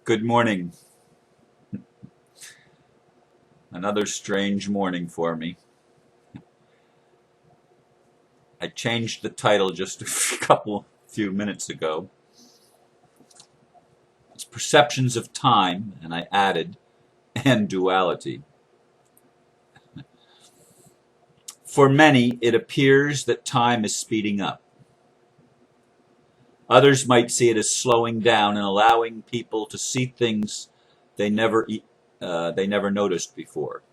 Good morning. Another strange morning for me. I changed the title just a few minutes ago. It's Perceptions of Time, and I added, and Duality. For many, it appears that time is speeding up. Others might see it as slowing down and allowing people to see things they never they never noticed before.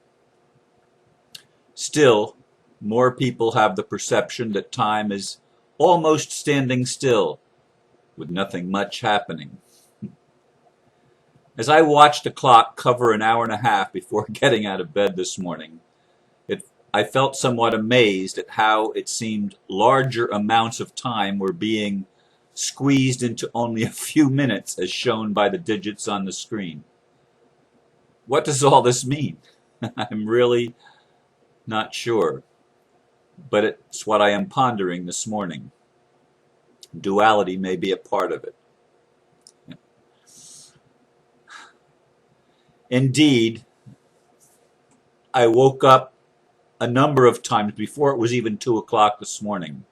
Still, more people have the perception that time is almost standing still, with nothing much happening. As I watched the clock cover an hour and a half before getting out of bed this morning, I felt somewhat amazed at how it seemed larger amounts of time were being squeezed into only a few minutes, as shown by the digits on the screen. What does all this mean? I'm really not sure, but it's what I am pondering this morning. Duality may be a part of it. Indeed, I woke up a number of times before it was even 2 o'clock this morning.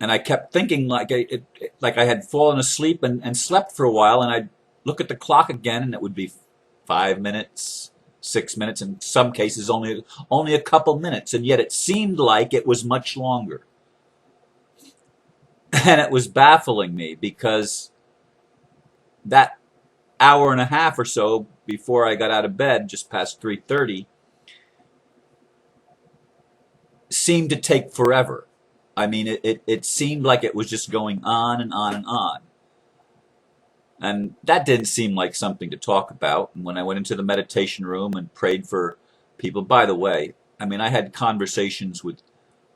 And I kept thinking like I had fallen asleep and slept for a while, and I'd look at the clock again, and it would be 5 minutes, 6 minutes, in some cases only a couple minutes, and yet it seemed like it was much longer. And it was baffling me because that hour and a half or so before I got out of bed, just past 3:30, seemed to take forever. I mean, it seemed like it was just going on and on and on. And that didn't seem like something to talk about. And when I went into the meditation room and prayed for people, by the way, I mean, I had conversations with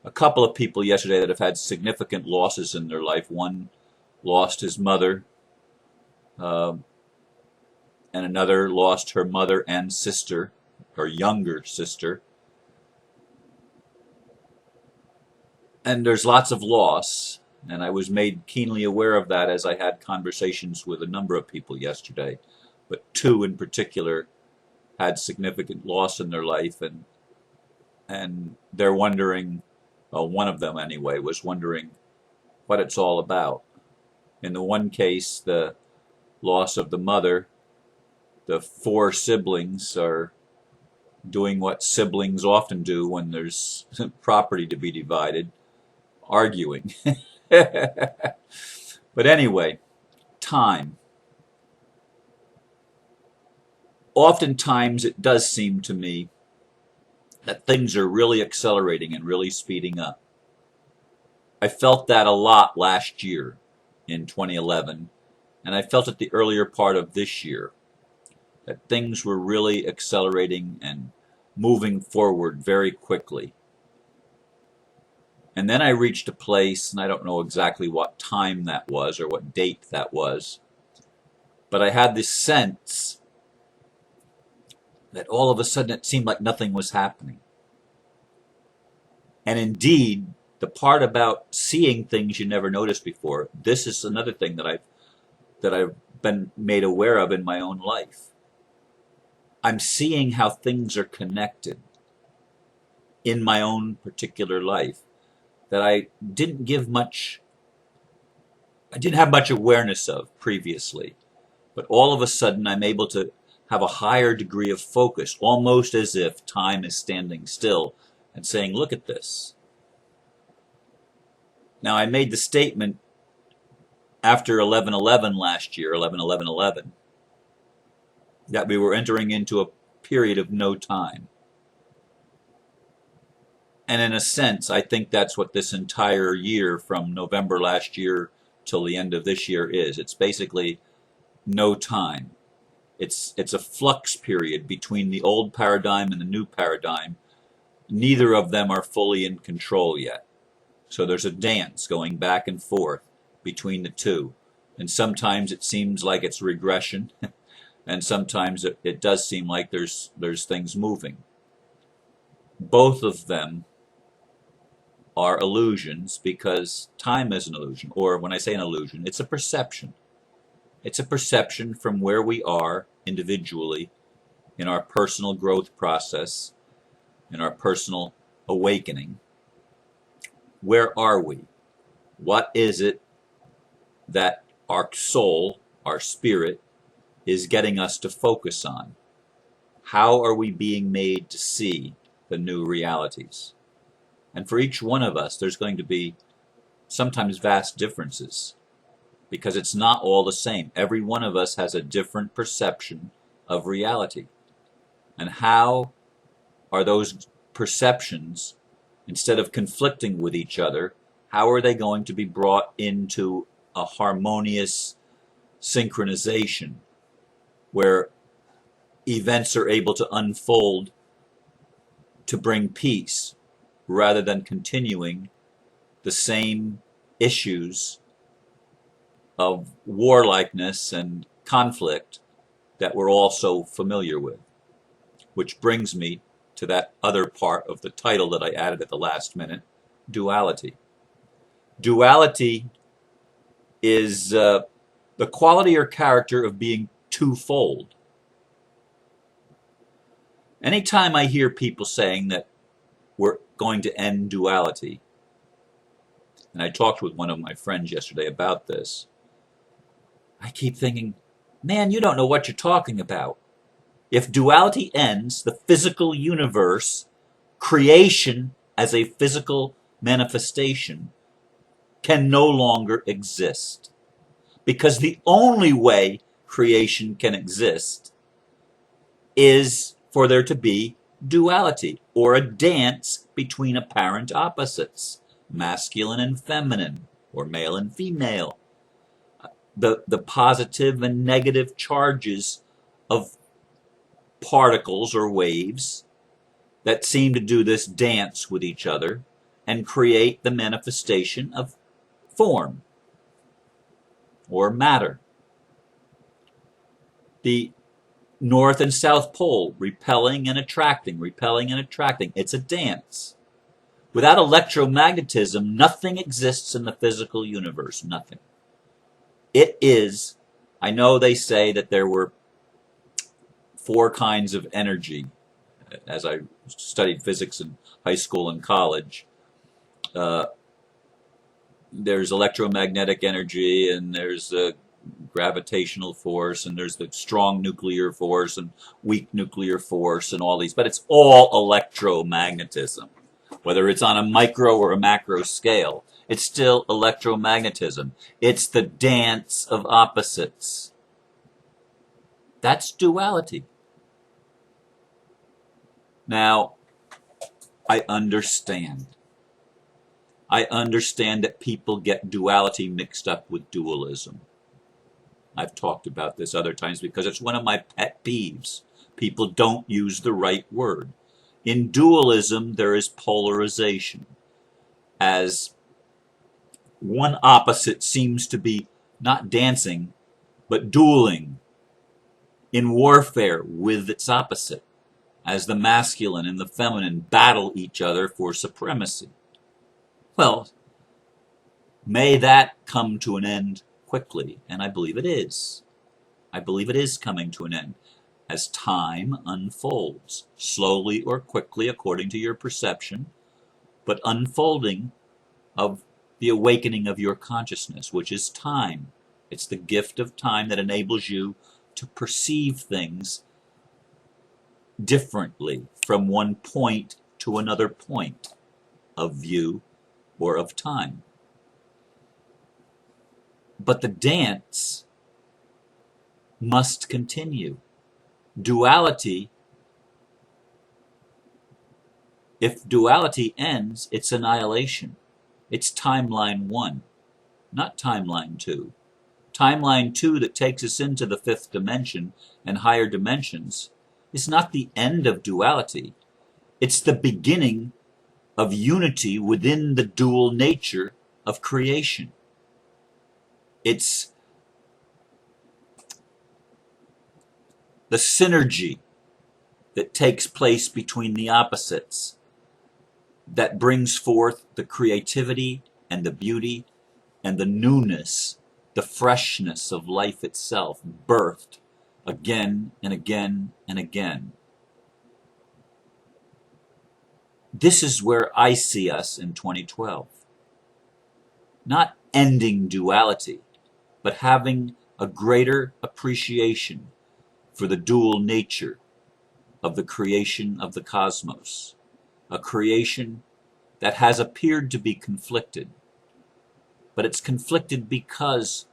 a couple of people yesterday that have had significant losses in their life. One lost his mother, and another lost her mother and sister, her younger sister. And there's lots of loss, and I was made keenly aware of that as I had conversations with a number of people yesterday. But two in particular had significant loss in their life, and they're wondering, well, one of them anyway, was wondering what it's all about. In the one case, the loss of the mother, the four siblings are doing what siblings often do when there's property to be divided, arguing. But anyway, time. Oftentimes it does seem to me that things are really accelerating and really speeding up. I felt that a lot last year in 2011, and I felt it the earlier part of this year, that things were really accelerating and moving forward very quickly. And then I reached a place, and I don't know exactly what time that was or what date that was, but I had this sense that all of a sudden it seemed like nothing was happening. And indeed, the part about seeing things you never noticed before, this is another thing that I've been made aware of in my own life. I'm seeing how things are connected in my own particular life that I didn't have much awareness of previously. But all of a sudden I'm able to have a higher degree of focus, almost as if time is standing still and saying, look at this. Now, I made the statement after 11/11 last year, 11/11/11, that we were entering into a period of no time. And in a sense, I think that's what this entire year from November last year till the end of this year is. It's basically no time. It's a flux period between the old paradigm and the new paradigm. Neither of them are fully in control yet. So there's a dance going back and forth between the two. And sometimes it seems like it's regression, and sometimes it does seem like there's things moving. Both of them are illusions because time is an illusion. Or when I say an illusion, it's a perception. It's a perception from where we are individually in our personal growth process, in our personal awakening. Where are we? What is it that our soul, our spirit, is getting us to focus on? How are we being made to see the new realities? And for each one of us, there's going to be sometimes vast differences because it's not all the same. Every one of us has a different perception of reality. And how are those perceptions, instead of conflicting with each other, how are they going to be brought into a harmonious synchronization where events are able to unfold to bring peace rather than continuing the same issues of warlikeness and conflict that we're all so familiar with? Which brings me to that other part of the title that I added at the last minute, duality. Duality is the quality or character of being twofold. Anytime I hear people saying that we're going to end duality, and I talked with one of my friends yesterday about this, I keep thinking, man, you don't know what you're talking about. If duality ends, the physical universe, creation as a physical manifestation, can no longer exist. Because the only way creation can exist is for there to be duality, or a dance between apparent opposites, masculine and feminine, or male and female. The positive and negative charges of particles or waves that seem to do this dance with each other and create the manifestation of form or matter. The North and South Pole, repelling and attracting, repelling and attracting. It's a dance. Without electromagnetism, nothing exists in the physical universe. Nothing. It is, I know they say that there were 4 kinds of energy. As I studied physics in high school and college, there's electromagnetic energy, and there's a gravitational force, and there's the strong nuclear force and weak nuclear force and all these, but it's all electromagnetism. Whether it's on a micro or a macro scale, it's still electromagnetism. It's the dance of opposites. That's duality. Now, I understand. I understand that people get duality mixed up with dualism. I've talked about this other times because it's one of my pet peeves. People don't use the right word. In dualism, there is polarization, as one opposite seems to be not dancing, but dueling in warfare with its opposite, as the masculine and the feminine battle each other for supremacy. Well, may that come to an end quickly, and I believe it is. I believe it is coming to an end as time unfolds, slowly or quickly according to your perception, but unfolding of the awakening of your consciousness, which is time. It's the gift of time that enables you to perceive things differently from one point to another point of view or of time. But the dance must continue. Duality, if duality ends, it's annihilation. It's timeline 1, not timeline 2. Timeline 2 that takes us into the 5th dimension and higher dimensions is not the end of duality. It's the beginning of unity within the dual nature of creation. It's the synergy that takes place between the opposites that brings forth the creativity and the beauty and the newness the freshness of life itself, birthed again and again and again. This is where I see us in 2012. Not ending duality, but having a greater appreciation for the dual nature of the creation of the cosmos, a creation that has appeared to be conflicted, but it's conflicted because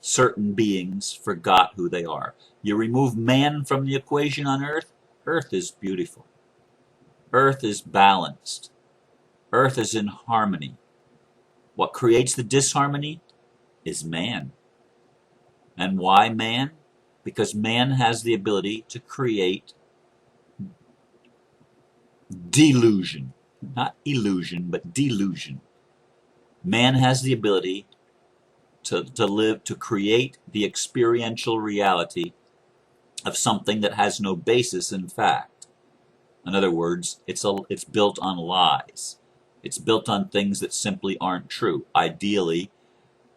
certain beings forgot who they are. You remove man from the equation on Earth, Earth is beautiful. Earth is balanced. Earth is in harmony. What creates the disharmony is man. And why man? Because man has the ability to create delusion. Not illusion, but delusion. Man has the ability to create the experiential reality of something that has no basis in fact. In other words, it's built on lies. It's built on things that simply aren't true. Ideally,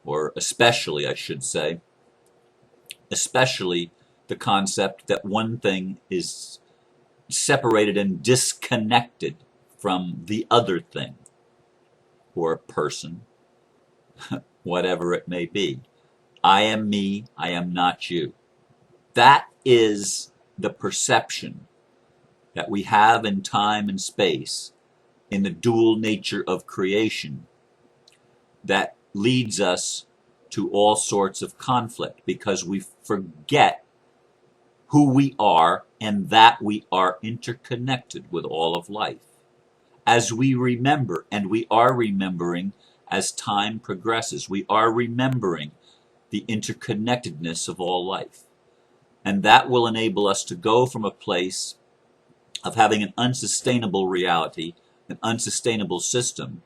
or especially, I should say, especially the concept that one thing is separated and disconnected from the other thing, or person, whatever it may be. I am me, I am not you. That is the perception that we have in time and space, in the dual nature of creation, that leads us to all sorts of conflict, because we forget who we are and that we are interconnected with all of life. As we remember, and we are remembering as time progresses, we are remembering the interconnectedness of all life. And that will enable us to go from a place of having an unsustainable reality, an unsustainable system,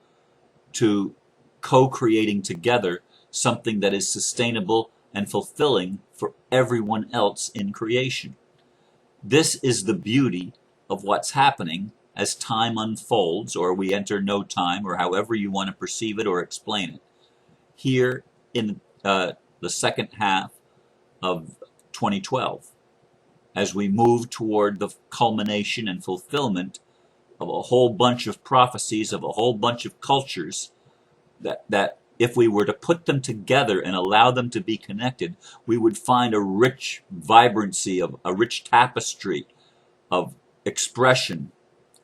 to co-creating together something that is sustainable and fulfilling for everyone else in creation. This is the beauty of what's happening as time unfolds, or we enter no time, or however you want to perceive it or explain it. Here in the second half of 2012, as we move toward the culmination and fulfillment of a whole bunch of prophecies, of a whole bunch of cultures, that if we were to put them together and allow them to be connected, we would find a rich vibrancy, of a rich tapestry of expression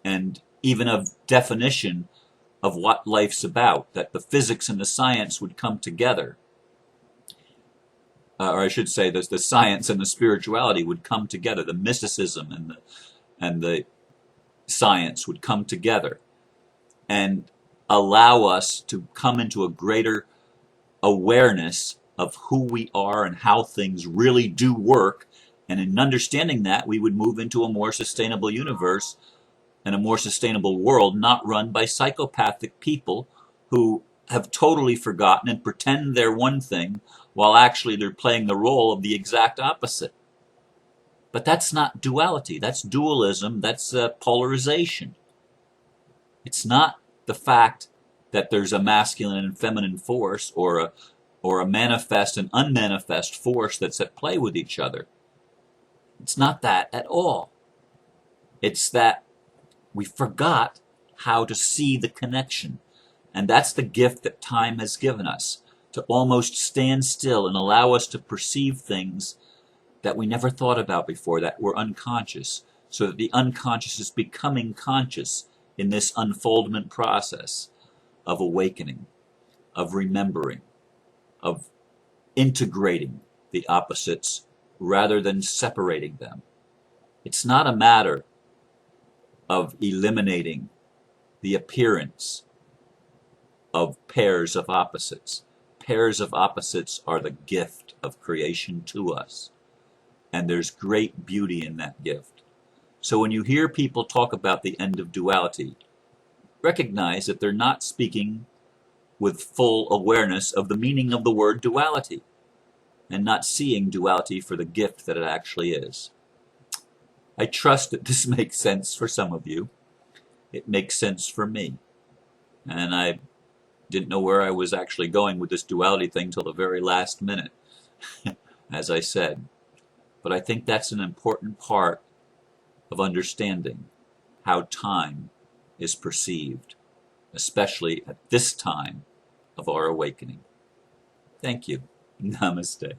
and even of definition of what life's about, that the physics and the science would come together. Or I should say, the science and the spirituality would come together. The mysticism and the science would come together and allow us to come into a greater awareness of who we are and how things really do work. And in understanding that, we would move into a more sustainable universe and a more sustainable world, not run by psychopathic people who have totally forgotten and pretend they're one thing while actually they're playing the role of the exact opposite. But that's not duality. That's dualism. That's polarization. It's not the fact that there's a masculine and feminine force, or a manifest and unmanifest force that's at play with each other. It's not that at all. It's that we forgot how to see the connection. And that's the gift that time has given us, to almost stand still and allow us to perceive things that we never thought about before, that were unconscious, so that the unconscious is becoming conscious in this unfoldment process of awakening, of remembering, of integrating the opposites rather than separating them. It's not a matter of eliminating the appearance of pairs of opposites. Pairs of opposites are the gift of creation to us. And there's great beauty in that gift. So when you hear people talk about the end of duality, recognize that they're not speaking with full awareness of the meaning of the word duality, and not seeing duality for the gift that it actually is. I trust that this makes sense for some of you. It makes sense for me. And I Didn't know where I was actually going with this duality thing till the very last minute, as I said. But I think that's an important part of understanding how time is perceived, especially at this time of our awakening. Thank you. Namaste.